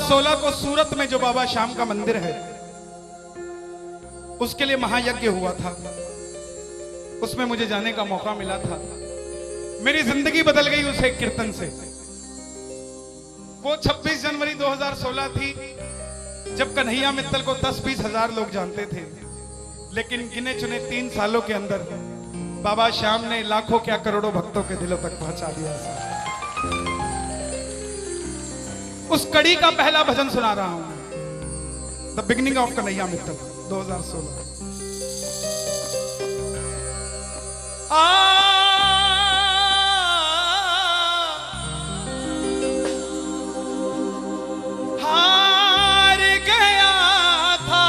2016 को सूरत में जो बाबा श्याम का मंदिर है, उसके लिए महायज्ञ हुआ था। उसमें मुझे जाने का मौका मिला था। मेरी जिंदगी बदल गई उस एक कीर्तन से। वो 26 जनवरी 2016 थी जब कन्हैया मित्तल को 10-20 हजार लोग जानते थे, लेकिन गिने चुने 3 सालों के अंदर बाबा श्याम ने लाखों क्या करोड़ों भक्तों के दिलों तक पहुंचा दिया। उस कड़ी का पहला भजन सुना रहा हूं, the beginning of Kanhaiya Mittal 2016। हार गया था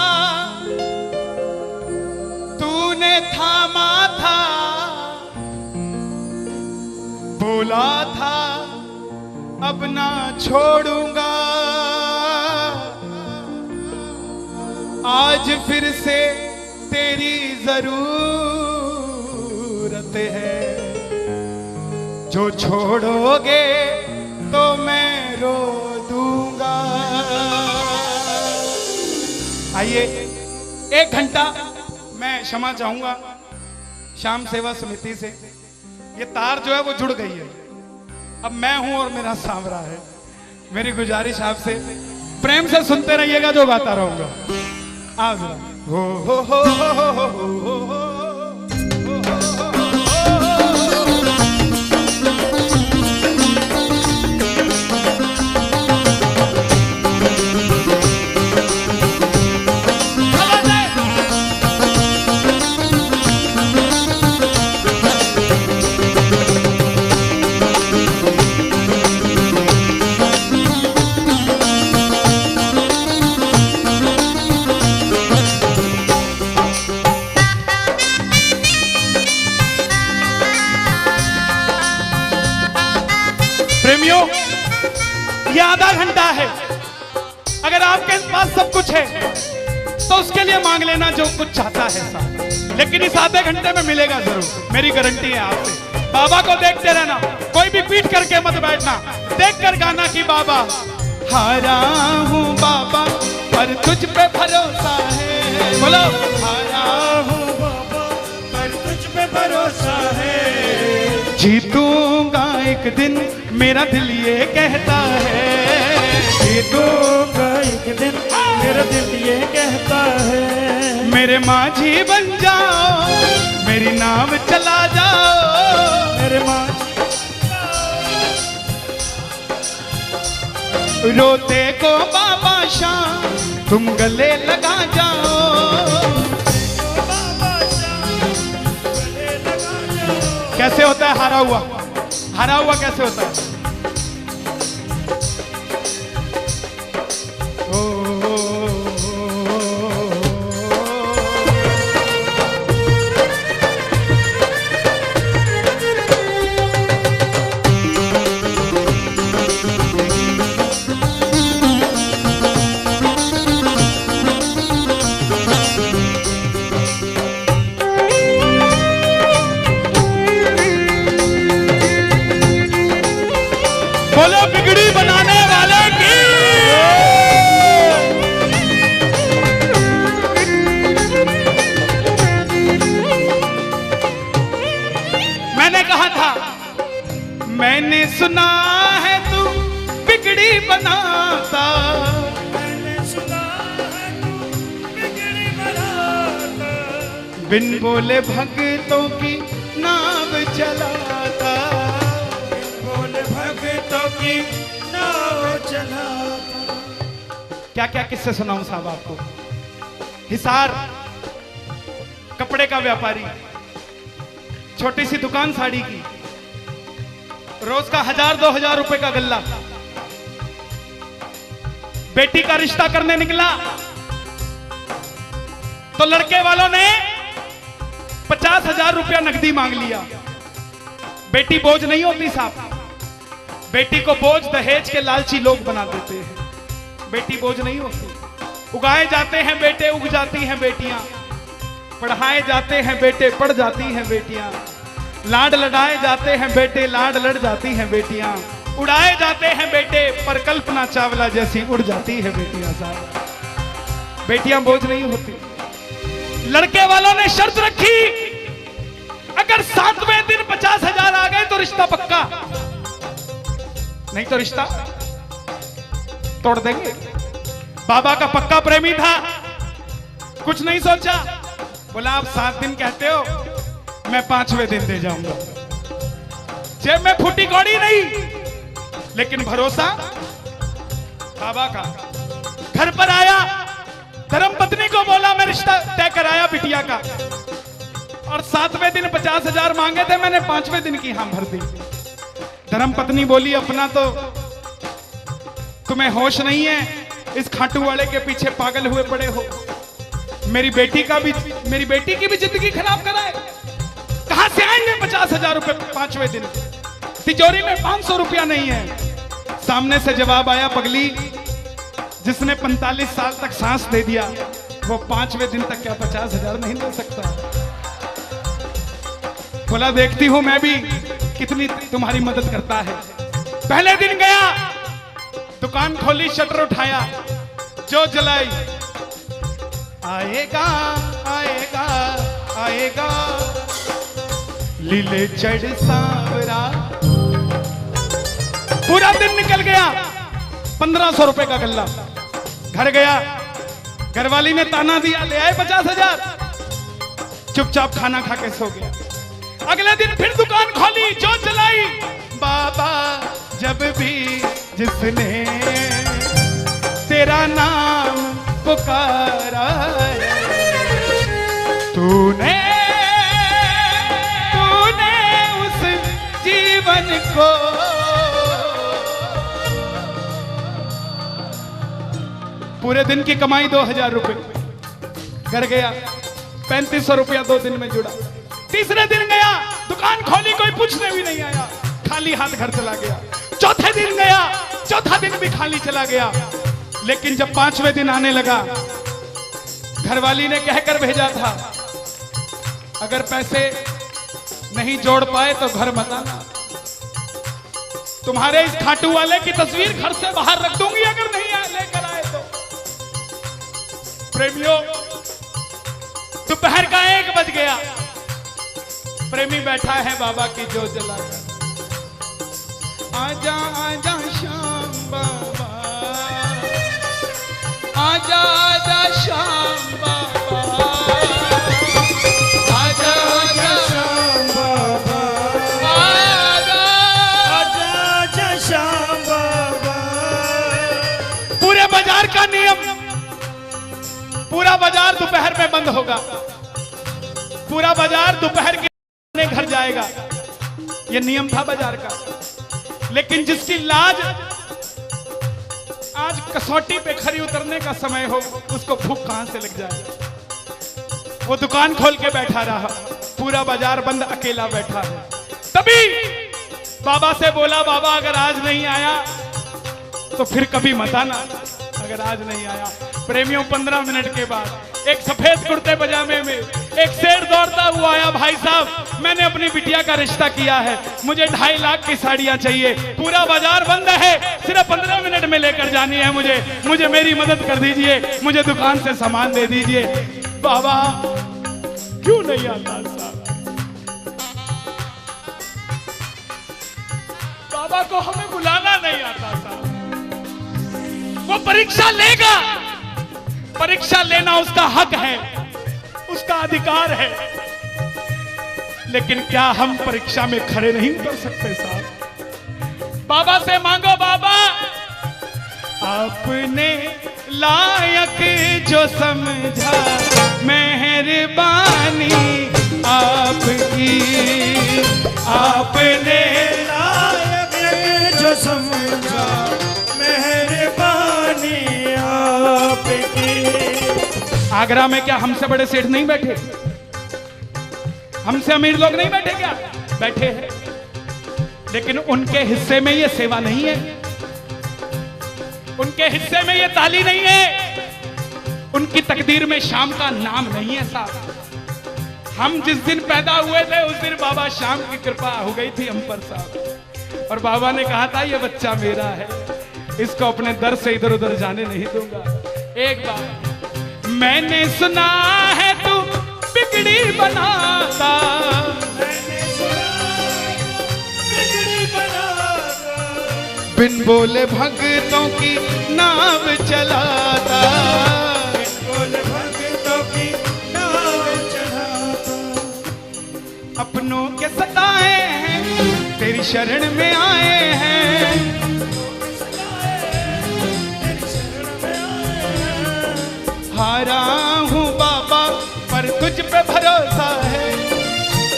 तूने थामा था, बोला था अब ना छोड़ूंगा, आज फिर से तेरी जरूरत है, जो छोड़ोगे तो मैं रो दूंगा। आइए 1 घंटा मैं क्षमा चाहूंगा श्याम सेवा समिति से। ये तार जो है वो जुड़ गई है, अब मैं हूं और मेरा सांवरा है। मेरी गुजारिश आपसे प्रेम से सुनते रहिएगा, जो गाता रहूंगा। आओ जरा। हो। प्रेमियों, ये आधा घंटा है। अगर आपके पास सब कुछ है तो उसके लिए मांग लेना जो कुछ चाहता है साहब, लेकिन इस आधे घंटे में मिलेगा जरूर, मेरी गारंटी है आपसे। बाबा को देखते रहना, कोई भी पीट करके मत बैठना, देख कर गाना कि बाबा हारा हूँ बाबा पर तुझ पे भरोसा है। बोलो हारा हूँ बाबा पर तुझ पे भरोसा है, जीतूंगा एक दिन मेरा दिल ये कहता है, जीतूंगा एक दिन मेरा दिल ये कहता है। मेरे माझी बन जाओ, मेरी नाव चला जाओ, मेरे माझी रोते को बाबा श्याम तुम गले लगा जाओ, कैसे होता है हारा हुआ? हारा हुआ कैसे होता है? बोलो बिगड़ी बनाने वाले की। मैंने कहा था, मैंने सुना है तू बिगड़ी बनाता, मैंने सुना है तू बिगड़ी बनाता, बिन बोले भक्तों की नाव चलाता, भक्तों की नाव चलाता। क्या क्या किस्से सुनाऊं साहब आपको। हिसार कपड़े का व्यापारी, छोटी सी दुकान साड़ी की, रोज का 1000-2000 रुपए का गल्ला। बेटी का रिश्ता करने निकला तो लड़के वालों ने 50,000 रुपया नकदी मांग लिया। बेटी बोझ नहीं होती साहब, बेटी को बोझ दहेज के लालची लोग बना देते हैं। बेटी बोझ नहीं होती। उगाए जाते हैं बेटे, उग जाती हैं बेटियां। पढ़ाए जाते हैं बेटे, पढ़ जाती हैं बेटियां। लाड लड़ाए जाते हैं बेटे, लाड लड़ जाती हैं बेटियां। उड़ाए जाते हैं बेटे, पर कल्पना चावला जैसी उड़ जाती है बेटियां साहब। बेटियां बोझ नहीं होती। लड़के वालों ने शर्त रखी, अगर 7वें दिन 50,000 आ गए तो रिश्ता पक्का, नहीं तो रिश्ता तोड़ देंगे। बाबा का पक्का प्रेमी था, कुछ नहीं सोचा, बोला आप 7 दिन कहते हो, मैं 5वें दिन दे जाऊंगा। जेब में फूटी कौड़ी नहीं, लेकिन भरोसा बाबा का। घर पर आया, धर्म पत्नी को बोला मैं रिश्ता तय कराया बिटिया का, और 7वें दिन 50,000 मांगे थे, मैंने 5वें दिन की हां भर दी। धर्म पत्नी बोली अपना तो तुम्हें होश नहीं है, इस खाटू वाले के पीछे पागल हुए पड़े हो। मेरी बेटी की भी जिंदगी खराब कराए। कहां से आएंगे 50,000 रुपए 5वें दिन? तिजोरी में 500 रुपया नहीं है। सामने से जवाब आया, पगली जिसने 45 साल तक सांस दे दिया, वो 5वें दिन तक क्या 50,000 नहीं दे सकता? बोला देखती हूं मैं भी कितनी तुम्हारी मदद करता है। पहले दिन गया, दुकान खोली, शटर उठाया, जो जलाई, आएगा आएगा आएगा लीले चढ़ सांवरा। पूरा दिन निकल गया, 1500 रुपए का गल्ला। घर गया, घरवाली ने ताना दिया, ले आए 50,000। चुपचाप खाना खा के सो गया। अगले दिन फिर दुकान खोली, जो चलाई, बाबा जब भी जिसने तेरा नाम पुकारा, तूने उस जीवन को पूरे दिन की कमाई 2,000 रुपए। घर गया, 3500 रुपया 2 दिन में जुड़ा। तीसरे दिन गया, दुकान खोली, कोई पूछने भी नहीं आया, खाली हाथ घर चला गया। चौथे दिन गया, चौथा दिन भी खाली चला गया। लेकिन जब 5वें दिन आने लगा, घरवाली ने कहकर भेजा था, अगर पैसे नहीं जोड़ पाए तो घर मत आना, तुम्हारे इस खाटू वाले की तस्वीर घर से बाहर रख दूंगी अगर नहीं लेकर आए तो। प्रेमियों, दोपहर का 1 बज गया, प्रेमी बैठा है बाबा की जोत जलाकर। आजा आजा श्याम बाबा, आजा आजा श्याम बाबा, आजा आजा श्याम बाबा, आजा आजा श्याम बाबा। पूरे बाजार का नियम, पूरा बाजार दोपहर में बंद होगा। पूरा बाजार दोपहर के घर जाएगा, यह नियम था बाजार का। लेकिन जिसकी लाज आज कसौटी पे खरी उतरने का समय हो, उसको भूख कहां से लग जाए। वो दुकान खोल के बैठा रहा, पूरा बाजार बंद, अकेला बैठा है। तभी बाबा से बोला, बाबा अगर आज नहीं आया तो फिर कभी मत आना, अगर आज नहीं आया। प्रेमियों, 15 मिनट के बाद एक सफेद कुर्ते पजामे में एक शेर दौड़ता हुआ आया, भाई साहब मैंने अपनी बिटिया का रिश्ता किया है, मुझे 2.5 लाख की साड़ियां चाहिए, पूरा बाजार बंद है, सिर्फ 15 मिनट में लेकर जानी है मुझे मेरी मदद कर दीजिए, मुझे दुकान से सामान दे दीजिए। बाबा क्यों नहीं आता साहब? बाबा को हमें बुलाना नहीं आता साहब। वो परीक्षा लेगा, परीक्षा लेना उसका हक है, उसका अधिकार है, लेकिन क्या हम परीक्षा में खड़े नहीं उतर सकते साहब? बाबा से मांगो, बाबा आपने लायक जो समझा, मेहरबानी आपकी, आपने लायक जो समझा, मेहरबानी आपकी। आगरा में क्या हमसे बड़े सेठ नहीं बैठे? हमसे अमीर लोग नहीं बैठे क्या? बैठे हैं, लेकिन उनके हिस्से में ये सेवा नहीं है, उनके हिस्से में ये ताली नहीं है, उनकी तकदीर में शाम का नाम नहीं है साहब। हम जिस दिन पैदा हुए थे उस दिन बाबा शाम की कृपा हो गई थी हम पर साहब। और बाबा ने कहा था ये बच्चा मेरा है, इसको अपने दर से इधर उधर जाने नहीं दूंगा। एक बार मैंने सुना है तू बिगड़ी बनाता, बिन बोले भक्तों की नाव चलाता, बिन बोले भक्तों की नाव चलाता। अपनों के सताए हैं तेरी शरण में आए हैं, हारा हूँ बाबा पर तुझ पे भरोसा है,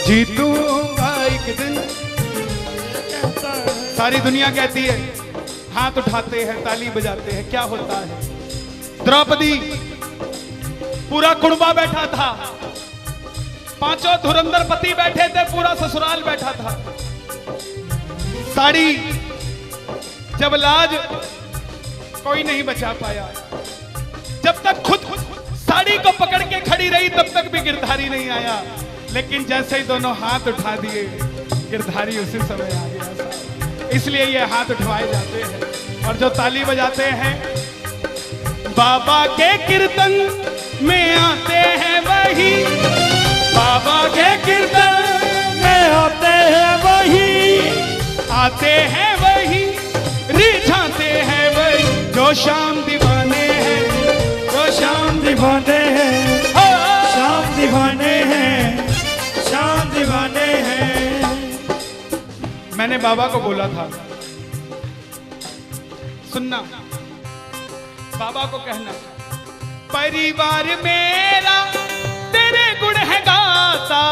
जीतूंगा एक दिन। सारी दुनिया कहती है, हाथ उठाते हैं ताली बजाते हैं, क्या होता है? द्रौपदी पूरा कुणबा बैठा था, 5 धुरंधर पति बैठे थे, पूरा ससुराल बैठा था। साड़ी जब लाज कोई नहीं बचा पाया, जब तक खुद साड़ी को पकड़ के खड़ी रही तब तक भी गिरधारी नहीं आया, लेकिन जैसे ही दोनों हाथ उठा दिए गिरधारी उसी समय आ गया। इसलिए ये हाथ उठवाए जाते हैं और जो ताली बजाते हैं बाबा के कीर्तन में आते हैं वही, बाबा के कीर्तन में आते हैं वही, आते हैं वही, रिझाते हैं वही, जो शाम दीवाने हैं, जो शाम दीवाने हैं, शाम दीवाने हैं, शाम दीवाने हैं। मैंने बाबा को बोला था, सुनना, बाबा को कहना परिवार मेरा तेरे गुण है गाता,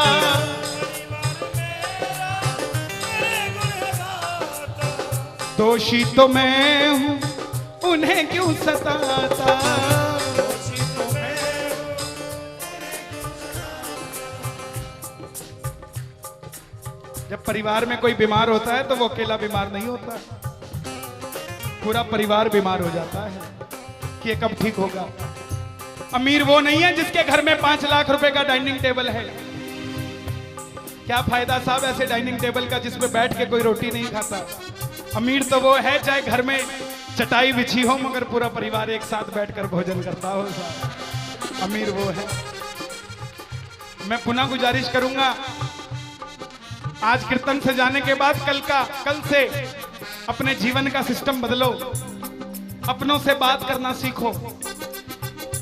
दोषी तो मैं हूं उन्हें क्यों सताता, जब परिवार में कोई बीमार होता है तो वो अकेला बीमार नहीं होता, पूरा परिवार बीमार हो जाता है कि ये कब ठीक होगा। अमीर वो नहीं है जिसके घर में 5 लाख रुपए का डाइनिंग टेबल है, क्या फायदा साहब ऐसे डाइनिंग टेबल का जिसपे बैठ के कोई रोटी नहीं खाता। अमीर तो वो है चाहे घर में चटाई बिछी हो मगर पूरा परिवार एक साथ बैठकर भोजन करता हो साहब, अमीर वो है। मैं पुनः गुजारिश करूंगा, आज कीर्तन से जाने के बाद कल से अपने जीवन का सिस्टम बदलो, अपनों से बात करना सीखो।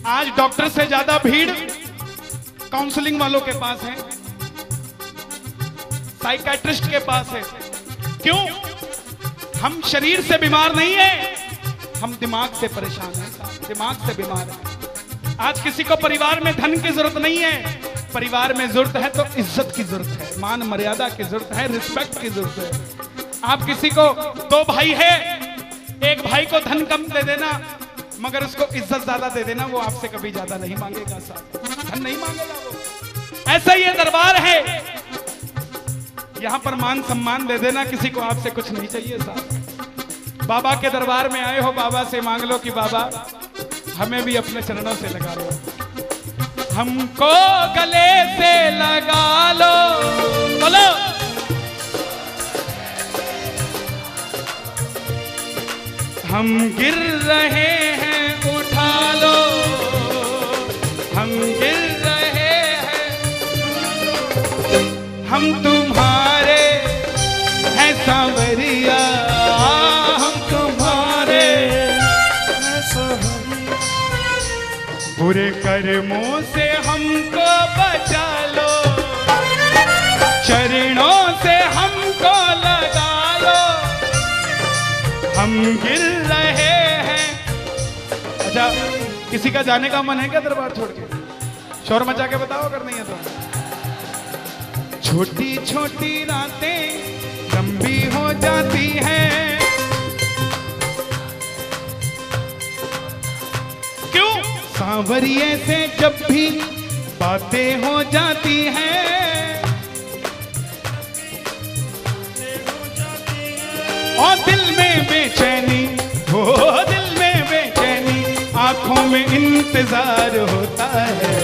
आज डॉक्टर से ज्यादा भीड़ काउंसलिंग वालों के पास है, साइकियाट्रिस्ट के पास है। क्यों? हम शरीर से बीमार नहीं है, हम दिमाग से परेशान हैं, दिमाग से बीमार हैं। आज किसी को परिवार में धन की जरूरत नहीं है, परिवार में जरूरत है तो इज्जत की जरूरत है, मान मर्यादा की जरूरत है, रिस्पेक्ट की जरूरत है। आप किसी को 2 भाई है, एक भाई को धन कम दे देना मगर उसको इज्जत ज्यादा दे देना, वो आपसे कभी ज्यादा नहीं मांगेगा साहब, धन नहीं मांगेगा वो। ऐसा ये दरबार है, यहां पर मान सम्मान दे देना, किसी को आपसे कुछ नहीं चाहिए साहब। बाबा के दरबार में आए हो, बाबा से मांग लो कि बाबा हमें भी अपने चरणों से लगा लो, हमको गले से लगा लो, बोलो हम गिर रहे हैं उठा लो, हम गिर रहे हैं, हम तुम्हारे हैं सांवरिया, हम तुम्हारे हैं सांवरिया, बुरे कर्मों से हमको बचा लो, चरणों से हमको लगा लो, हम गिर रहे हैं। अच्छा, किसी का जाने का मन है क्या दरबार छोड़ के? शोर मचा के बताओ अगर नहीं है तो। छोटी छोटी रातें लंबी हो जाती हैं, क्यों? सांवरिये से जब भी बातें हो जाती हैं, और दिल में बेचैनी हो, दिल में बेचैनी, आंखों में इंतजार होता है,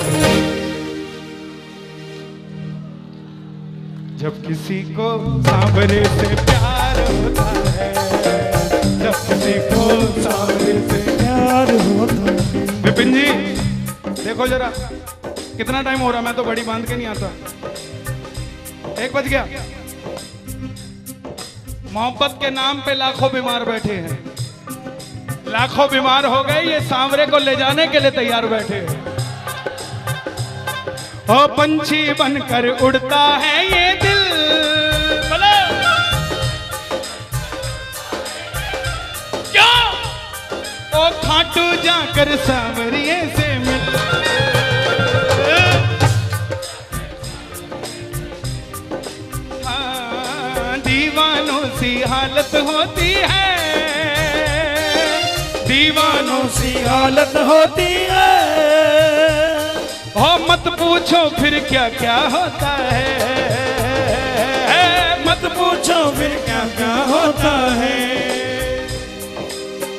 जब किसी को सांवरे से प्यार होता है, जब किसी को सांवरे से प्यार होता है। विपिन जी देखो जरा कितना टाइम हो रहा, मैं तो घड़ी बांध के नहीं आता। 1 बज गया। मोहब्बत के नाम पे लाखों बीमार बैठे हैं, लाखों बीमार हो गए, ये सांवरे को ले जाने के लिए तैयार बैठे हैं। ओ पंछी बनकर उड़ता है ये दिल, क्या ओ खाटू जाकर सांवरिये से मिल। हाँ, दीवानों सी हालत होती है, दीवानों सी हालत होती है। हो मत पूछो फिर क्या क्या होता है, मत पूछो फिर क्या क्या होता है।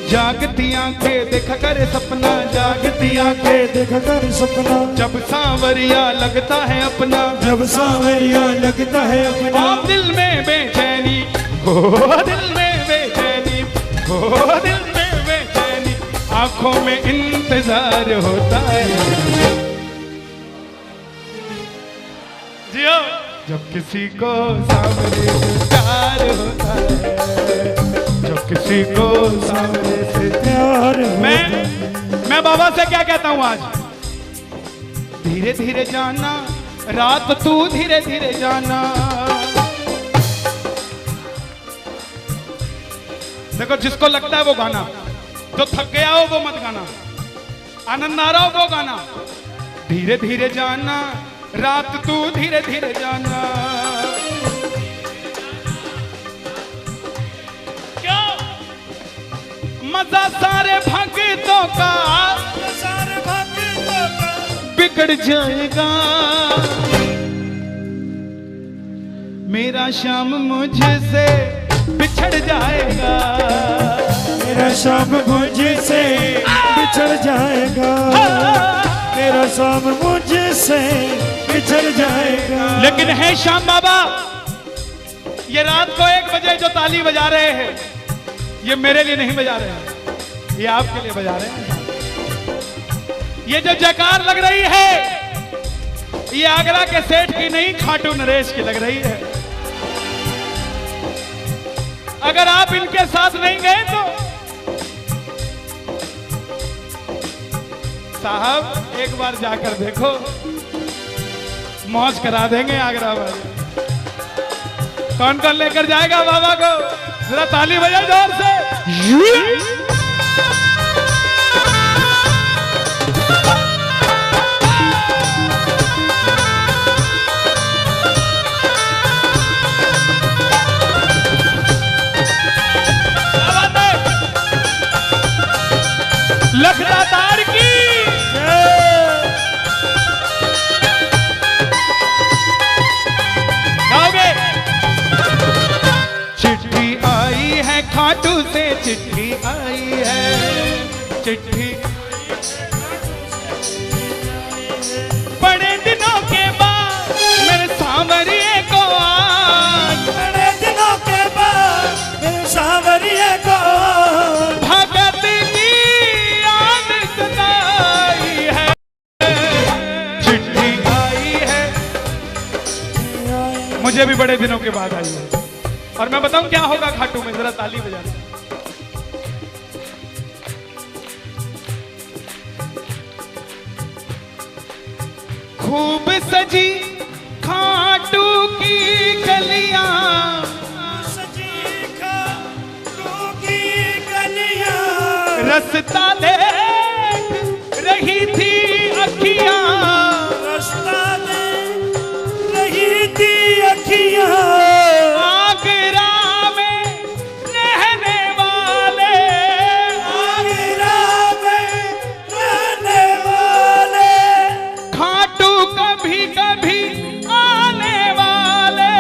जागती आंखें देखा कर सपना, जागती आंखें देखा कर सपना, जब सांवरिया लगता है अपना, जब सांवरिया लगता है अपना। ओ दिल में बेचैनी, हो दिल में बेचैनी, हो दिल में बेचैनी, आंखों में इंतजार होता है। जियो जब किसी को सांवरे से प्यार होता है, जब किसी को सांवरे से प्यार मैं बाबा से क्या कहता हूं आज, धीरे धीरे जाना रात तू धीरे धीरे जाना। देखो जिसको लगता है वो गाना, जो थक गया हो वो मत गाना, आनंद आ रहा हो वो गाना। धीरे धीरे जाना रात तू धीरे धीरे जाना। क्या मजा सारे भक्तों का, सारे भक्तों का बिगड़ जाएगा। मेरा श्याम मुझसे बिछड़ जाएगा, मेरा शाम मुझसे बिछड़ जाएगा, मेरा शाम मुझसे बिछड़ जाएगा। लेकिन है श्याम बाबा, ये रात को 1 बजे जो ताली बजा रहे हैं, ये मेरे लिए नहीं बजा रहे हैं, ये आपके लिए बजा रहे हैं। ये जो जयकार लग रही है, ये आगरा के सेठ की नहीं, खाटू नरेश की लग रही है। अगर आप इनके साथ नहीं गए तो साहब एक बार जाकर देखो, मौज करा देंगे आगरा वाले। कौन कौन लेकर जाएगा बाबा को, जरा ताली बजाओ जोर से। लखदातार की गाओगे। चिट्ठी आई है खाटू से, चिट्ठी आई है, चिट्ठी बड़े दिनों के बाद मेरे सांवरिये को आज, बड़े दिनों के बाद मेरे सांवरिये को भगत की याद सताई है। चिट्ठी आई है, मुझे भी बड़े दिनों के बाद आई है। और मैं बताऊं क्या होगा खाटू में, जरा ताली बजाना। खूब सजी खाटू की गलियां, सजी खाटू की गलियां, रास्ता देख रही थी अखियां, रास्ता देख रही थी अखियां। आगरा में रहने वाले, आगरा में रहने वाले, खाटू कभी कभी आने वाले,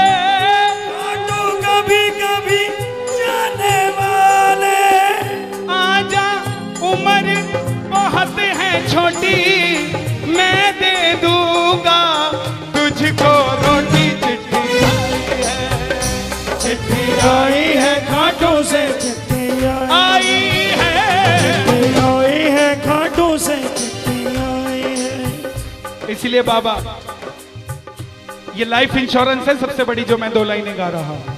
खाटू कभी कभी जाने वाले। आजा उम्र बहुत है छोटी, मैं दे दूंगा तुझको रोटी। चिट्ठी आई है, चिट्ठी आई है, इसलिए बाबा ये लाइफ इंश्योरेंस है सबसे बड़ी जो मैं 2 लाइनें गा रहा हूं।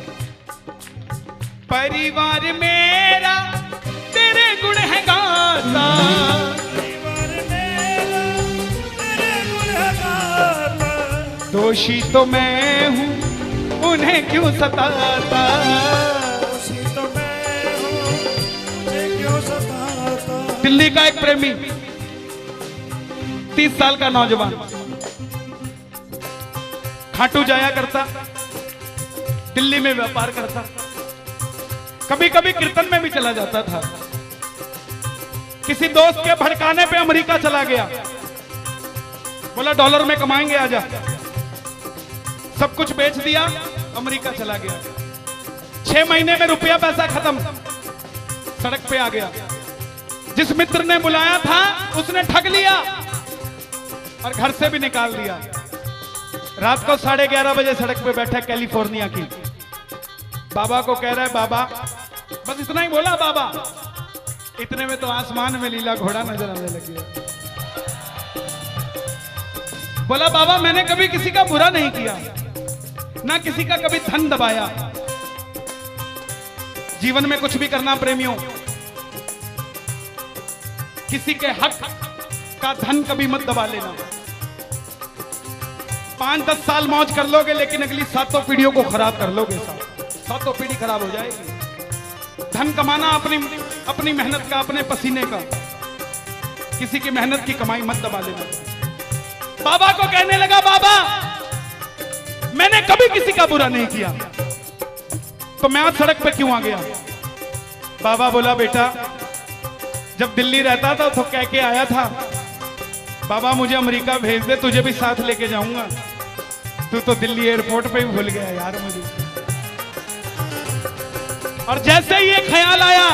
परिवार मेरा तेरे गुण है गाता, परिवार मेरा तेरे गुण है गाता, दोषी तो मैं हूं उन्हें क्यों सताता, दोषी तो मैं हूँ मुझे क्यों सताता। दिल्ली का एक प्रेमी 30 साल का नौजवान खाटू जाया करता, दिल्ली में व्यापार करता, कभी कभी कीर्तन में भी चला जाता था। किसी दोस्त के भड़काने पे अमेरिका चला गया, बोला डॉलर में कमाएंगे आजा, सब कुछ बेच दिया, अमेरिका चला गया। 6 महीने में रुपया पैसा खत्म, सड़क पे आ गया। जिस मित्र ने बुलाया था उसने ठग लिया और घर से भी निकाल दिया। रात को 11:30 बजे सड़क पे बैठा कैलिफोर्निया की, बाबा को कह रहा है बाबा, बस इतना ही बोला बाबा, इतने में तो आसमान में लीला घोड़ा नजर आने लगी। बोला बाबा मैंने कभी किसी का बुरा नहीं किया, ना किसी का कभी धन दबाया। जीवन में कुछ भी करना प्रेमियों, किसी के हक का धन कभी मत दबा लेना। 5-10 साल मौज कर लोगे लेकिन अगली 7 पीढ़ियों को खराब कर लोगे। 7 पीढ़ी खराब हो जाएगी। धन कमाना अपनी मेहनत का, अपने पसीने का, किसी की मेहनत की कमाई मत दबा लेना। बाबा को कहने लगा बाबा मैंने कभी किसी का बुरा नहीं किया, तो मैं आज सड़क पे क्यों आ गया। बाबा बोला बेटा जब दिल्ली रहता था तो कह के आया था बाबा मुझे अमेरिका भेज दे, तुझे भी साथ लेके जाऊंगा। तू तो दिल्ली एयरपोर्ट पे ही भूल गया यार मुझे। और जैसे ही ये ख्याल आया,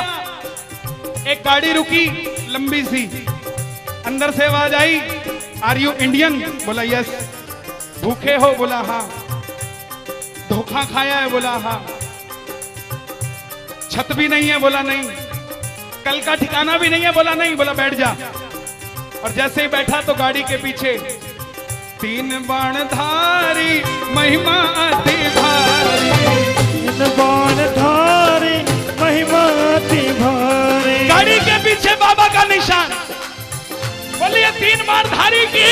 एक गाड़ी रुकी लंबी सी, अंदर से आवाज आई आर यू इंडियन? बोला यस। भूखे हो? बोला हाँ। धोखा खाया है? बोला हाँ। छत भी नहीं है? बोला नहीं। कल का ठिकाना भी नहीं है? बोला नहीं। बोला बैठ जा। और जैसे ही बैठा तो गाड़ी के पीछे 3 बाणधारी महिमा अति भारी, 3 बाणधारी महिमा अति भारी। गाड़ी के पीछे बाबा का निशान। बोलिए 3 बाणधारी की।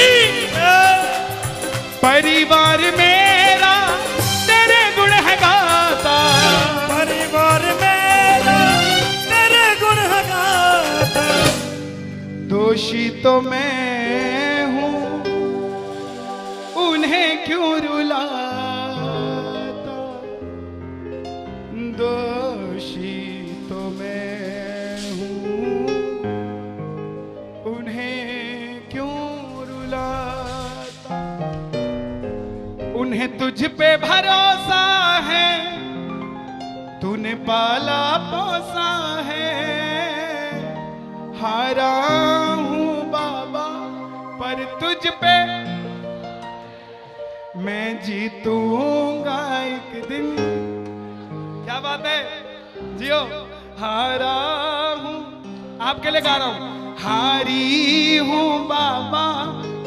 परिवार मेरा तेरे गुण है गाता, परिवार मेरा तेरे गुण है गाता, दोषी तो मैं हूं उन्हें क्यों रुलाता, दोषी तो मैं हूं उन्हें क्यों रुलाता। उन्हें तुझ पे भरोसा है, तूने पाला पोसा है। हारा हूं बाबा पर तुझ पे मैं जीतूंगा एक दिन। क्या बात है, जियो। हारा हूं, आपके लिए गा रहा हूं। हारी हूं बाबा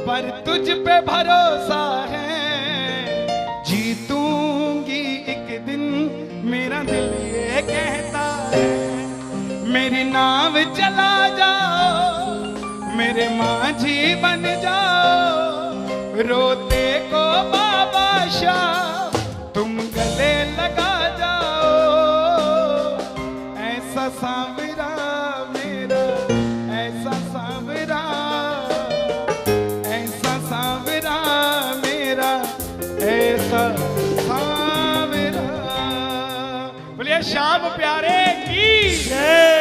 पर तुझ पे भरोसा है, जीतूंगी एक दिन मेरा दिल ये कहता है। मेरी नाव चला जाओ, मेरे माझी बन जाओ, रोते को बाबा शाह तुम गले लगा जाओ। ऐसा सांवरा मेरा, ऐसा सांवरा, ऐसा सांवरा मेरा, ऐसा सांवरा। बोलिए श्याम प्यारे की जय।